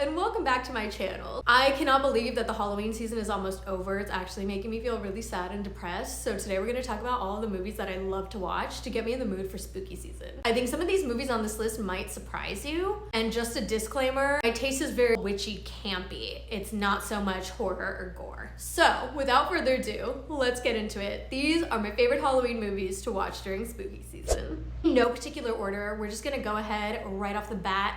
and welcome back to my channel. I cannot believe that the Halloween season is almost over. It's actually making me feel really sad and depressed. So today we're gonna talk about all of the movies that I love to watch to get me in the mood for spooky season. I think some of these movies on this list might surprise you. And just a disclaimer, my taste is very witchy campy. It's not so much horror or gore. So without further ado, let's get into it. These are my favorite Halloween movies to watch during spooky season. In no particular order, we're just gonna go ahead right off the bat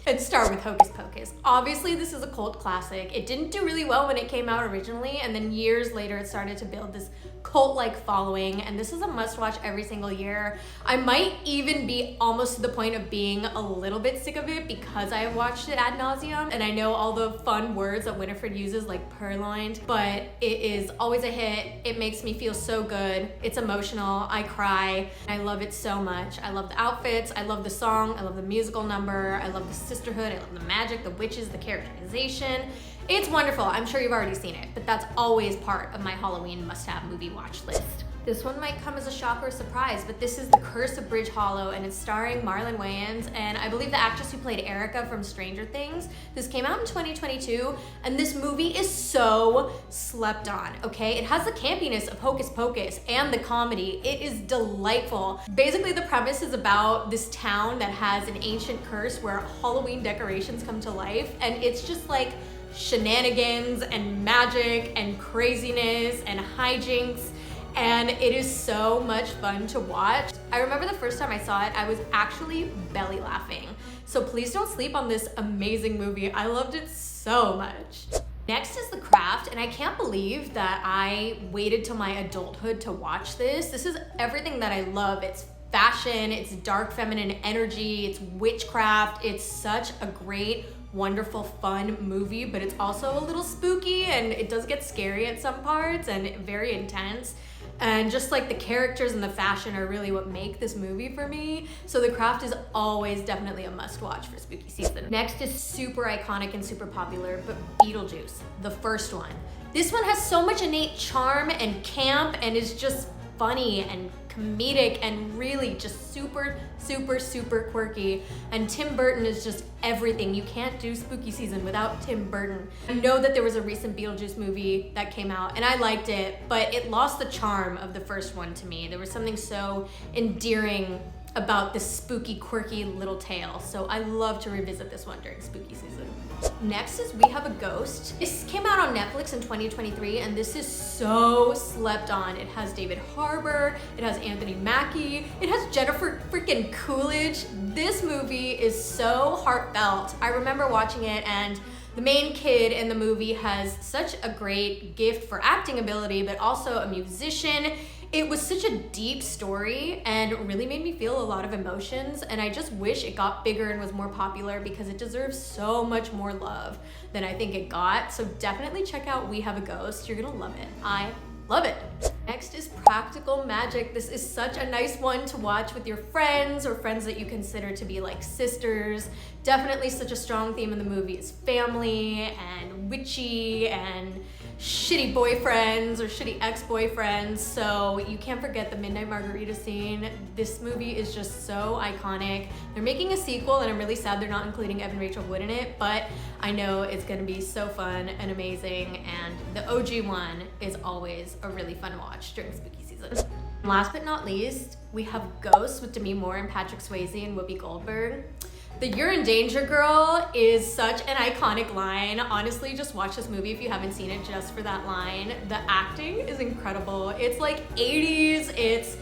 and start with Hocus Pocus. Obviously, this is a cult classic. It didn't do really well when it came out originally, and then years later it started to build this cult-like following, and this is a must-watch every single year. I might even be almost to the point of being a little bit sick of it because I have watched it ad nauseum, and I know all the fun words that Winifred uses, like purloined, but it is always a hit. It makes me feel so good. It's emotional. I cry. I love it so much. I love the outfits. I love the song. I love the musical number. I love the sisterhood. I love the magic, the witches, the characterization. It's wonderful. I'm sure you've already seen it, but that's always part of my Halloween must-have movie watch list. This one might come as a shock or a surprise, but this is The Curse of Bridge Hollow, and it's starring Marlon Wayans and I believe the actress who played Erica from Stranger Things. This came out in 2022, and this movie is so slept on, okay? It has the campiness of Hocus Pocus and the comedy. It is delightful. Basically, the premise is about this town that has an ancient curse where Halloween decorations come to life, and it's just like shenanigans and magic and craziness and hijinks, and it is so much fun to watch. I remember the first time I saw it, I was actually belly laughing. So please don't sleep on this amazing movie. I loved it so much. Next is The Craft, and I can't believe that I waited till my adulthood to watch this. This is everything that I love. It's fashion, it's dark feminine energy, it's witchcraft. It's such a great, wonderful, fun movie, but it's also a little spooky and it does get scary at some parts and very intense. And just like the characters and the fashion are really what make this movie for me. So The Craft is always definitely a must watch for spooky season. Next is super iconic and super popular, but Beetlejuice, the first one. This one has so much innate charm and camp and is just funny and comedic and really just super, super, super quirky. And Tim Burton is just everything. You can't do spooky season without Tim Burton. I know that there was a recent Beetlejuice movie that came out and I liked it, but it lost the charm of the first one to me. There was something so endearing about this spooky, quirky little tale. So I love to revisit this one during spooky season. Next is We Have a Ghost. This came out on Netflix in 2023, and this is so slept on. It has David Harbour, it has Anthony Mackie, it has Jennifer freaking Coolidge. This movie is so heartfelt. I remember watching it, and the main kid in the movie has such a great gift for acting ability, but also a musician. It was such a deep story and really made me feel a lot of emotions, and I just wish it got bigger and was more popular because it deserves so much more love than I think it got. So definitely check out We Have a Ghost. You're gonna love it. I love it. Next is Practical Magic. This is such a nice one to watch with your friends or friends that you consider to be like sisters. Definitely such a strong theme in the movie is family and witchy and shitty boyfriends or shitty ex-boyfriends, so you can't forget the Midnight Margarita scene. This movie is just so iconic. They're making a sequel and I'm really sad they're not including Evan Rachel Wood in it, but I know it's gonna be so fun and amazing, and the OG one is always a really fun watch during spooky season. Last but not least, we have Ghosts with Demi Moore and Patrick Swayze and Whoopi Goldberg. The "You're in danger, girl" is such an iconic line. Honestly, just watch this movie if you haven't seen it just for that line. The acting is incredible. It's like 80s, it's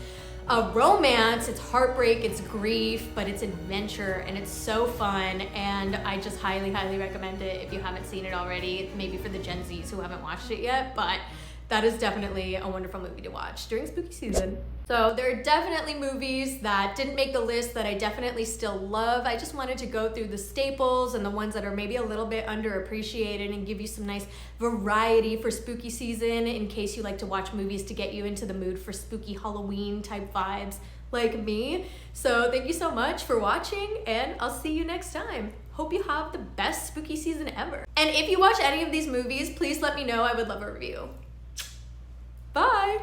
a romance, it's heartbreak, it's grief, but it's adventure and it's so fun, and I just highly, highly recommend it if you haven't seen it already, maybe for the Gen Zs who haven't watched it yet, but that is definitely a wonderful movie to watch during spooky season. So there are definitely movies that didn't make the list that I definitely still love. I just wanted to go through the staples and the ones that are maybe a little bit underappreciated and give you some nice variety for spooky season in case you like to watch movies to get you into the mood for spooky Halloween type vibes like me. So thank you so much for watching, and I'll see you next time. Hope you have the best spooky season ever. And if you watch any of these movies, please let me know. I would love a review. Bye!